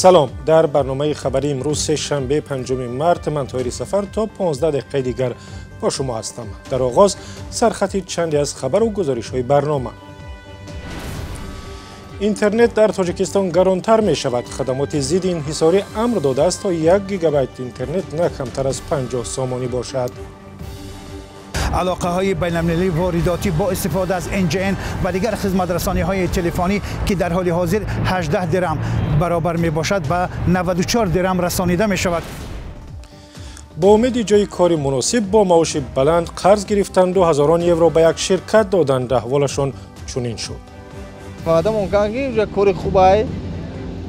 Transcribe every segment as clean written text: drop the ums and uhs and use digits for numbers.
سلام. در برنامه خبری امروز شنبه 5 مارس من طاهری سفر تا 15 دقیقه دیگر با شما هستم. در آغاز سرخط چندی از خبر و گزارش های برنامه. اینترنت در تاجیکستان گرانتر می شود. خدمات ضد انحصاری امر داده است تا 1 گیگابایت اینترنت نه کمتر از 50 سامانی باشد. علاقه های بین المللی وارداتی با استفاده از NGN و دیگر خدمات رسانی های تلفنی که در حال حاضر 18 درم برابر می باشد و 94 درم رسانیده می شود. با امید جای کاری مناسب با معاش بلند قرض گرفتند و هزاران یورو به یک شرکت دادند. احوالشان چنین شد. آدم ممکن که کار خوبه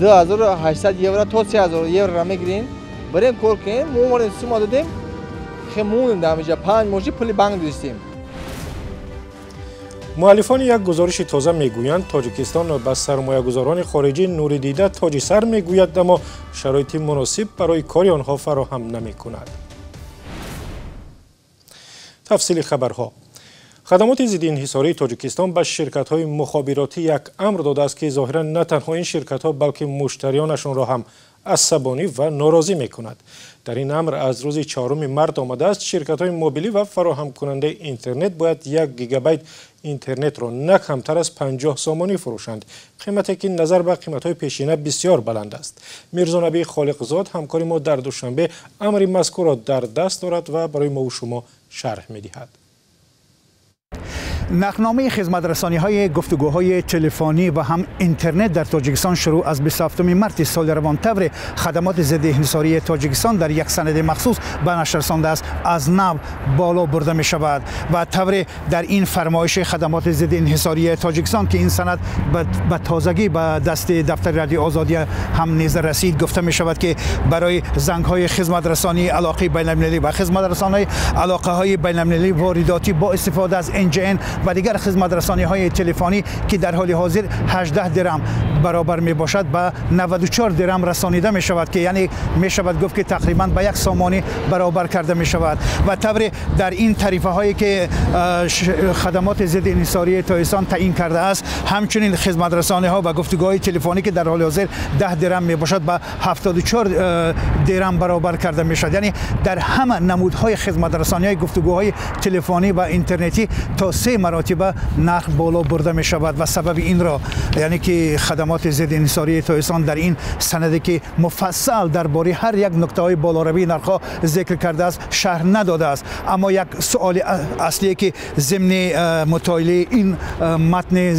2800 یورو تا 3000 یورو را میگیرین برای کار کنیم ما سوم دادیم خمون دامجا 5 موجی پول بانک داشتیم. مؤلفان یک گزارش تازه میگویند تاجیکستان به سرمایه‌گذاران خارجی نور دیده تاج سر میگوید اما شرایط مناسب برای کار آنها فراهم نمی‌کند. تفصیل خبرها. خدمات ضد انحصاری تاجیکستان به شرکت‌های مخابراتی یک امر داده است که ظاهراً نه تنها این شرکت‌ها بلکه مشتریانشان را هم عصبانی و ناراضی می‌کند. در این امر از روز 4 مارس آمده است شرکت‌های موبیلی و فراهم کننده اینترنت باید 1 گیگابایت اینترنت را نه کمتر از 50 سامانی فروشند. قیمتی که نظر به قیمت‌های پیشینه بسیار بلند است. میرزا نبی خالقزاد همکار ما در دوشنبه امر مذکور را در دست دارد و برای ما و شما شرح می‌دهد. نقنامه خدمات رسانی های گفتگوهای تلفنی و هم اینترنت در تاجیکستان شروع از 27 مارس سال روان طور خدمات ضد انحصاری تاجیکستان در یک سند مخصوص به نشر رسانده است از نو بالا برده می شود و طور در این فرمایش خدمات ضد انحصاری تاجیکستان که این سند به تازگی به دست دفتر رادیو آزادی هم نیز رسید گفته می شود که برای زنگ های خدمات رسانی علاقه بین المللی و خدمات رسانی علاقه های بین المللی وارداتی با استفاده از NGN و دیگر خدمات رسانی های تلفنی که در حال حاضر 18 درم برابر می باشد به 94 درم رسانیده می شود که یعنی می شود گفت که تقریبا به 1 سامانی برابر کرده می شود و طبع در این تعرفه هایی که خدمات ضد انحصاری تاجیکستان تعیین کرده است همچنین خدمات رسانی ها و گفتگوهای تلفنی که در حال حاضر 10 درم می باشد به 74 درم برابر کرده می شود. یعنی در همه نمودهای خدمات رسانی های گفتگوهای تلفنی و اینترنتی تا 3 مراتب نرخ بالا برده می شود و سبب این را یعنی که خدمات ضد انحصاری تاجیکستان در این سندی که مفصل درباره هر یک نکته های بالاروی نرخ ها ذکر کرده است شرح نداده است. اما یک سوال اصلی که ضمن مطالعه این متن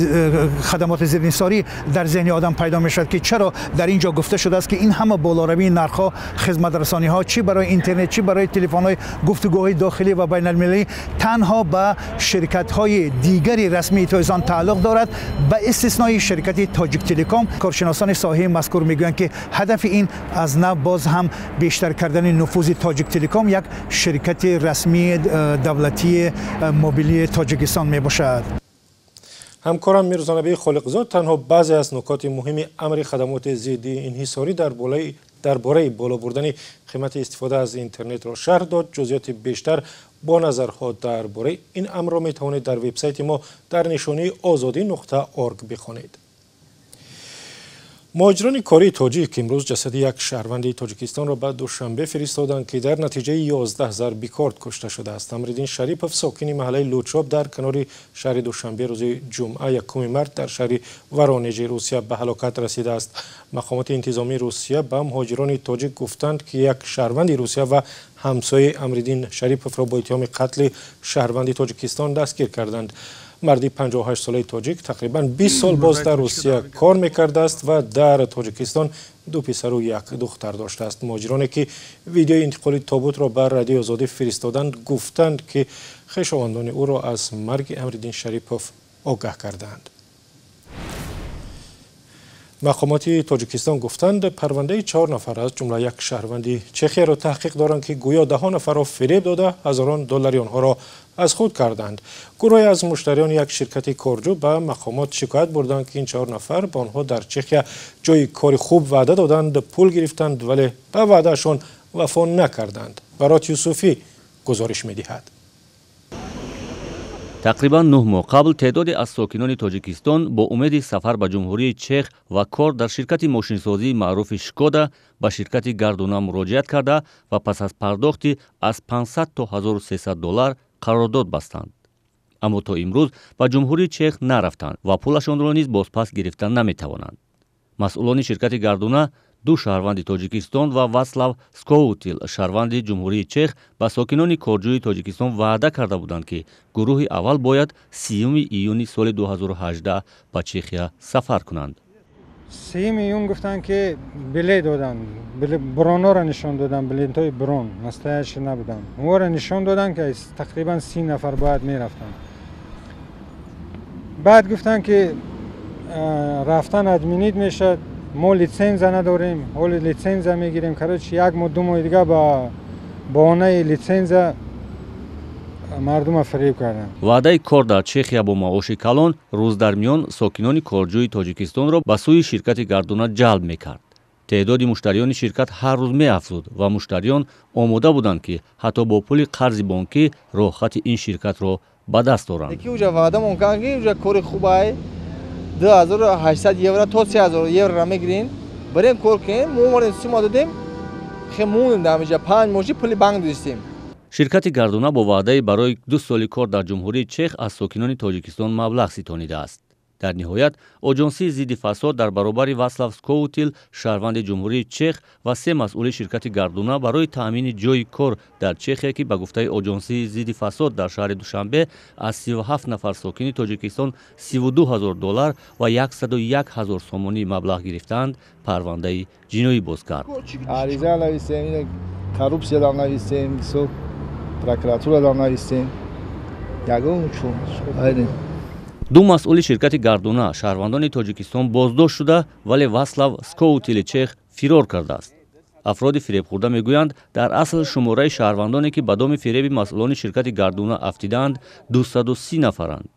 خدمات ضد انحصاری در ذهن آدم پیدا می شود که چرا در اینجا گفته شده است که این همه بالاروی نرخ ها خدمات رسانی ها چی برای اینترنت چی برای تلفن های گفتگوهای داخلی و بین المللی تنها به شرکت های دیگری رسمی تاجیکستان تعلق دارد به استثنای شرکت تاجیک تلکام. کارشناسان ساحه مذکور میگویند که هدف این از نو باز هم بیشتر کردن نفوذ تاجیک تلکام یک شرکت رسمی دولتی موبیلی تاجیکستان می باشد. همکارم میرزا نبی خالقزاد تنها بعضی از نکات مهم امر خدمات ضد انحصاری درباره بالا بردن قیمت استفاده از اینترنت را شرح داد. جزئیات بیشتر با نظرها درباره این امر را می توانید در وبسایت ما در نشانه azadi.org بخوانید. مهاجران کاری تاجیک امروز جسد یک شهروند تاجیکستان را به دوشنبه فرستادند که در نتیجه 11,000 بیکار کشته شده است. امرالدین شریپوف ساکن محله لوچاب در کنار شهر دوشنبه روز جمعه 1 مارس در شهر ورانیج روسیه به هلاکت رسیده است. مقامات انتظامی روسیه به مهاجران تاجیک گفتند که یک شهروند روسیه و همسایه امرالدین شریپوف را با اتهام قتل شهروند تاجیکستان دستگیر کردند. مردی 58 ساله تاجیک تقریباً 20 سال باز در روسیه کار میکرده است و در تاجیکستان 2 پسر و 1 دختر داشته است. مهاجرانی که ویدیو انتقال تابوت را بر رادیو آزادی فرستادند گفتند که خویشاوندان او را از مرگ امرالدین شریپوف آگاه کردند. مقامات تاجیکستان گفتند پرونده 4 نفر از جمله یک شهروند چخیه را تحقیق دارند که گویا 10 نفر را فریب داده هزاران دلار آنها را از خود کردند. گروهی از مشتریان یک شرکت کارجو به مقامات شکایت بردند که این 4 نفر به آنها در چخیه جای کار خوب وعده دادند، پول گرفتند ولی به وعدهشان وفا نکردند. برات یوسفی گزارش می‌دهد. تقریبا 9 ماه قبل تعدادی از ساکنان تاجیکستان با امید سفر به جمهوری چخ و کار در شرکت ماشینسازی معروف شکودا به شرکت گردونه مراجعت کرده و پس از پرداختی از 500 تا 1300 دلار قرارداد بستند. اما تا امروز به جمهوری چخ نرفتند و پولشان را نیز بازپس گرفتن نمیتوانند. مسئولان شرکت گردونه دو شهروند تاجیکستان و واسلاو سکووتیل شهروند جمهوری چخ به ساکنان کارجوی تاجیکستان وعده کرده بودند که گروه اول باید 30 ایون سال 2018 به چخیا سفر کنند. 30 ایون گفتند که بلیط دادن، برانا را نشان دادن، بلیط‌های برون مستعدش نبودن. اون را نشان دادن که تقریبا 30 نفر باید میرفتن. بعد گفتن که رفتن ادمینیت میشه، ما لیسنس نداریم، حال لیسنس میگیریم، کارش یک ماه دو ماه دیگه با بهانه لیسنس مردم فریب کردن. وعده کار در چخیا با معاش کلان روز در میان ساکنان کارجوی تاجیکستان را به سوی شرکت گردونه جلب میکرد. تعداد مشتریان شرکت هر روز میافزود و مشتریان آماده بودند که حتی با پول قرض بانکی راحت این شرکت را به دست آورند. یکی اوجا وعده ممکن که اوجا کار خوبه 2800 یورو تا 3000 یورو را میگیرین، بریم کار کنیم، ما اومدیم 3 ماه دادیم، خیلی موندیم در اینجا 5 ماه پول بانک داشتیم. شرکت گردونه با وعده برای 2 سال کار در جمهوری چخ از ساکنان تاجیکستان مبلغ ستانیده است. در نهایت آژانسی ضد فساد در برابر واسلاو سکووتیل شهروند جمهوری چخ و 3 مسئول شرکت گردونه برای تامین جای کار در چخیا که به گفته آژانسی ضد فساد در شهر دوشنبه از 37 نفر ساکن تاجیکستان 32000 دلار و 101000 سومانی مبلغ گرفتند، پرونده جنایی باز کرد. عریضه نویسیم، کارپسیا دام نویسیم، سو پروکراتور دام نویسیم. یگون چون دو مسئول شرکت گردونه شهروندان تاجیکستان بازداشت شده ولی واسلاو سکووتیل چخ فرار کرده است. افراد فریب خورده میگویند در اصل شماره شهروندانی که به دام فریب مسئولان شرکت گردونه افتیدند 230 نفرند.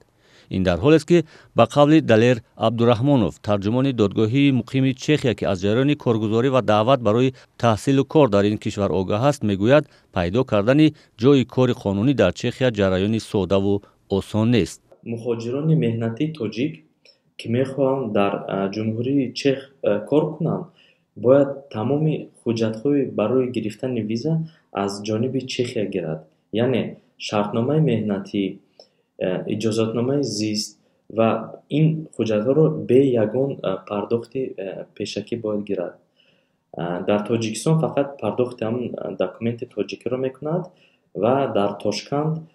این در حالی است که به قول دلیر عبدالرحمانوف ترجمان دادگاهی مقیم چخیا که از جریان کارگزاری و دعوت برای تحصیل و کار در این کشور آگاه است میگوید پیدا کردن جای کار قانونی در چخیا جریان ساده و آسان نیست. مهاجران مهنتی تاجیک که میخواهند در جمهوری چخ کار کنند باید تمام حجت‌های برای گرفتن ویزا از جانب چخیا گیرد، یعنی شرطنامه مهنتی، اجازتنامه زیست و این حجت‌ها را به یگان پرداخت پیشکی باید گیرد. در تاجیکستان فقط پرداخت هم دکومنت تاجیکی را میکند و در تاشکند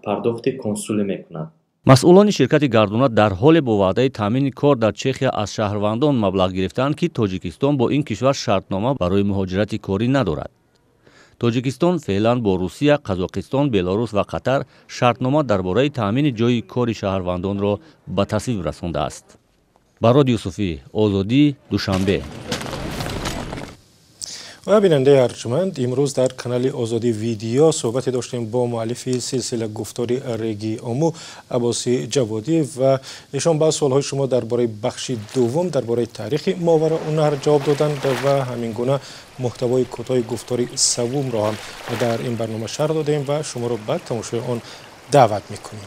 پرداخت کنسولی میکند. مسئولان شرکت گردونه در حال با وعده تامین کار در چخیا از شهروندان مبلغ گرفتند که تاجیکستان با این کشور شرطنامه برای مهاجرت کاری ندارد. تاجیکستان فعلا با روسیه، قزاقستان، بلاروس و قطر شرطنامه درباره تامین جای کار شهروندان را به تصویب رسانده است. برای یوسفی، آزادی، دوشنبه. و بیننده ارجمند، امروز در کانال آزادی ویدیو صحبت داشتیم با مؤلف سلسله گفتاری رگی آمو عباسی جوادی و ایشان با سوالهای شما درباره بخش دوم درباره تاریخ ماوراءالنهر جواب دادند و همین گونه محتوای کوتاه گفتاری سوم را هم در این برنامه شرح دادیم و شما را بعد تماشای آن دعوت میکنیم.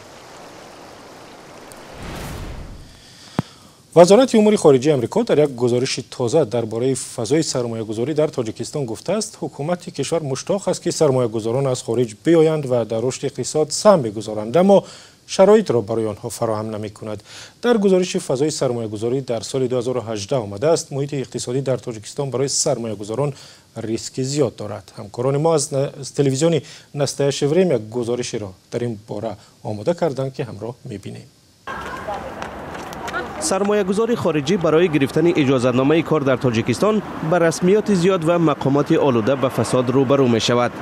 وزارت امور خارجه آمریکا در یک گزارش تازه درباره فضای سرمایه‌گذاری در تاجیکستان گفته است حکومت کشور مشتاق است که سرمایه‌گذاران از خارج بیایند و در رشد اقتصاد سهم بگذارند، اما شرایط را برای آنها فراهم نمی‌کند. در گزارش فضای سرمایه‌گذاری در سال 2018 آمده است محیط اقتصادی در تاجیکستان برای سرمایه‌گذاران ریسک زیاد دارد. همکاران ما از تلویزیون نسته شوریم یک گزارشی را در این باره آماده کردند که همراه می‌بینیم. سرمایه‌گذاری خارجی برای گرفتن اجازه‌نامه کار در تاجیکستان به رسمیات زیاد و مقامات آلوده به فساد روبرو می شود.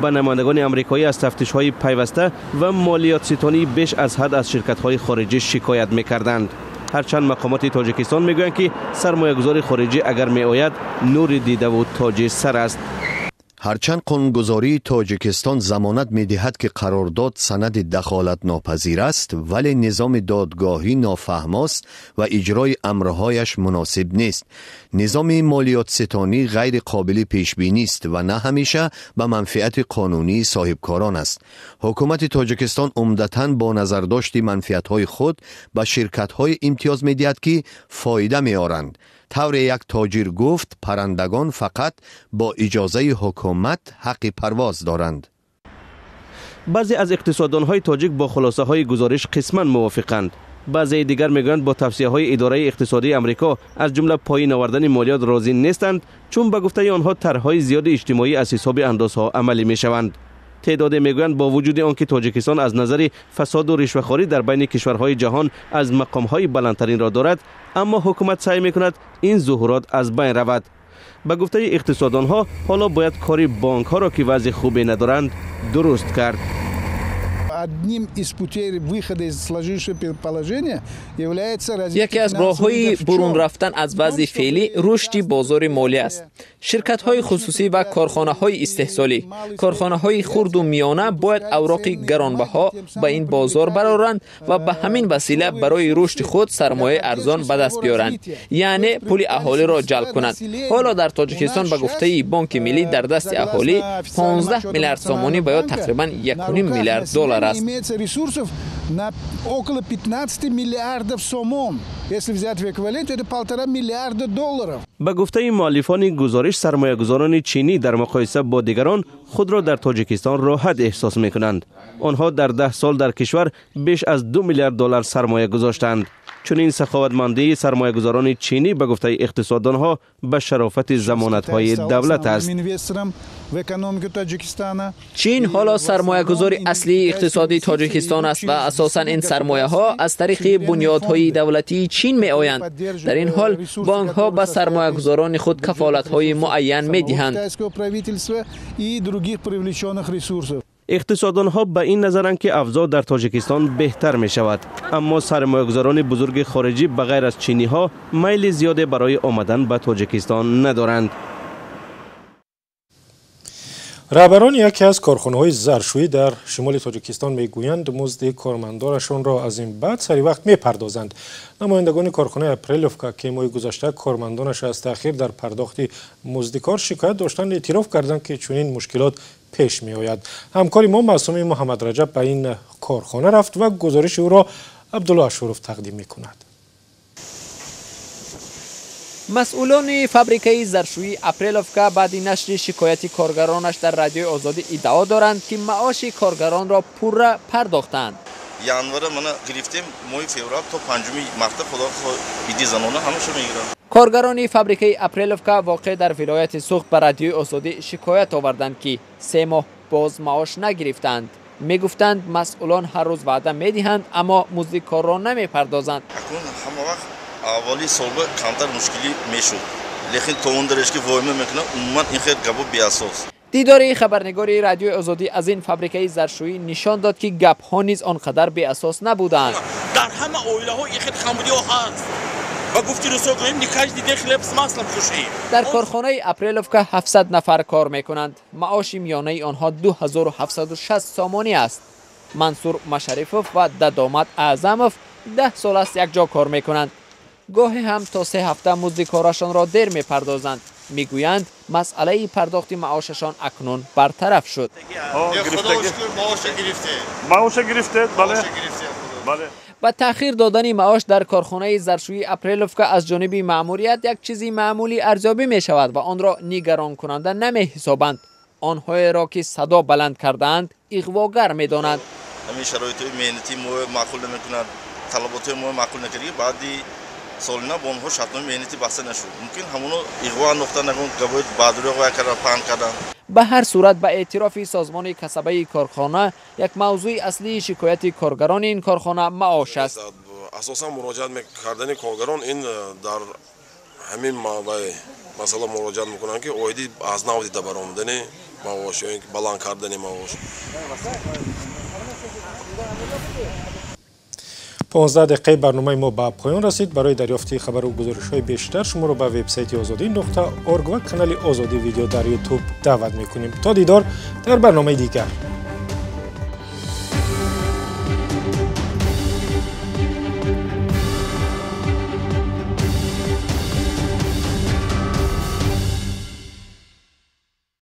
به نمایندگان آمریکایی از تفتیش‌های پیوسته و مالیات ستانی بیش از حد از شرکت‌های خارجی شکایت می‌کردند. هرچند مقامات تاجیکستان می‌گویند که سرمایه‌گذاری خارجی اگر می‌آید نور دیده و تاج سر است. هرچند قانونگذاری تاجیکستان ضمانت می‌دهد که قرارداد سند دخالت ناپذیر است، ولی نظام دادگاهی نافهم است و اجرای امرهایش مناسب نیست. نظام مالیات ستانی غیر قابل پیش بینی است و نه همیشه به منفعت قانونی صاحبکاران است. حکومت تاجیکستان عمدتاً با نظرداشت منفعت‌های خود به شرکت‌های امتیاز می‌دهد که فایده می‌آورند. طور یک تاجر گفت پرندگان فقط با اجازه حکومت حق پرواز دارند. بعضی از اقتصاددان‌های تاجیک با خلاصه‌های گزارش قسماً موافقند. بعضی دیگر میگویند با توصیه‌های اداره اقتصادی آمریکا از جمله پایین آوردن مالیات راضی نیستند، چون به گفته آنها طرح‌های زیاد اجتماعی از حساب اندازها عملی می‌شوند. تعداد میگویند با وجود آنکه تاجیکستان از نظر فساد و رشوه‌خواری در بین کشورهای جهان از مقام‌های بلندترین را دارد، اما حکومت سعی می‌کند این ظهورات از بین رود. به گفته اقتصاددان‌ها حالا باید کاری بانک‌ها را که وضع خوبی ندارند درست کرد. یکی از راه‌های برون رفتن از وضع فعلی رشد بازار مالی است. شرکت‌های خصوصی و کارخانه‌های استحصالی، کارخانه‌های خرد و میانه باید اوراق گرانبها به این بازار برآورند و به همین وسیله برای رشد خود سرمایه ارزان به دست بیارند، یعنی پول اهالی را جلب کنند. حالا در تاجیکستان به گفته بانک ملی در دست اهالی 15 میلیارد سومانی و یا تقریباً 1.5 میلیارد دلار است. Имеется ресурсов на около 15 миллиардов сомон. Если взять в эквиваленте, это 1,5 миллиарда долларов. به گفته مؤلفان گزارش، سرمایه‌گذاران چینی در مقایسه با دیگران خود را در تاجیکستان راحت احساس می‌کنند. آنها در 10 سال در کشور بیش از 2 میلیارد دلار سرمایه گذاشتند. چون این سخاوتمندی سرمایه‌گذاران چینی به گفته اقتصاددان‌ها به شرافت ضمانت‌های دولت است. چین حالا سرمایه‌گذار اصلی اقتصادی تاجیکستان است و اساساً این سرمایه‌ها از طریق بنیادهای دولتی چین می‌آیند. در این حال بانک‌ها به سرمایه‌گذاران خود کفالت‌های معین می‌دهند. اقتصاددان‌ها به این نظرند که اوضاع در تاجیکستان بهتر می شود، اما سرمایه‌گذاران بزرگ خارجی بغیر از چینی‌ها میل زیاد برای آمدن به تاجیکستان ندارند. رهبران یکی از کارخانه‌های ظرفشویی در شمال تاجیکستان میگویند مزد کارمندانشان را از این بعد سری وقت میپردازند. نمایندگان کارخانه اپریلوفکا که ماه گذشته کارمندانش از تأخیر در پرداخت مزد کار شکایت داشتند، اعتراف کردند که چنین مشکلات پیش می آید. همکاری ما معصومی محمد رجب به این کارخانه رفت و گزارش او را عبدالله اشرف تقدیم می کند. مسئولان فابریکه ظرفشویی اپریلوفکا بعد نشر شکایت کارگرانش در رادیوی آزادی ادعا دارند که معاش کارگران را پوره پرداختند. январ мана гирифтем моҳи феврал то 5 марта худо иди занона ҳамаша мегиранд. کارگران فابریکه اپریلوفکا واقع در ولایت سوخت به رادیوی آزادی شکایت آوردند که 3 ماه باز معاش نگرفتند. میگفتند مسئولان هر روز وعده میدهند اما مزد کار را نمیپردازند. акун ҳама вақт аввали солга камтар мушкилӣ мешуд, лекин то он дареҷа ки воима мекунад умуман ин хел гапо беасос. دیدار خبرنگاری رادیوی آزادی از این فابریکه ظرفشویی نشان داد که گپ‌ها نیز آنقدر بی اساس نبودند. در همه اویله‌ها این خیلی خمودی‌ها هست. و گفتی رسو کنیم نکاج دیده خلبس ماسلم خوشی. در کارخانه اپریلوفکا 700 نفر کار میکنند. معاش میانه آنها 2760 سامانی است. منصور مشرفوف و ددامت اعظموف 10 سال است یک جا کار میکنند. گاهی هم تا 3 هفته مزد کارشان را دیر میپردازند. میگویند مسئله پرداخت معاششان اکنون برطرف شد. معاش گرفته بله. و تأخیر دادن معاش در کارخانه ظرفشویی اپریلوفکا از جانب مأموریت یک چیزی معمولی ارزیابی می شود و آن را نگران کننده نمی حسابند. آنهایی را که صدا بلند کردند اغواگر می دانند. همین شرایط مهنتی مو معقول نمیکنند، طلبات مو معقول نکردی بعدی سالینا با آنها شرط مهنتی بحث نشد. ممکن همونو اغوا انداختن نگون گباید بادری اغوا کردن پهن کردن. به هر صورت به اعتراف سازمان کسبه کارخانه یک موضوع اصلی شکایت کارگران این کارخانه معاش است. اساسا مراجعت کردن کارگران این در همین مسئله مراجعت میکنن که اویدی از نو دیده برآمدن معاش یا بلند کردن معاش. 15 دقیقه برنامه ما به پایان رسید. برای دریافت خبر و گزارش‌های بیشتر شما را به وبسایت azadi.org و کانال آزادی ویدیو در یوتیوب دعوت می‌کنیم. تا دیدار در برنامه دیگر.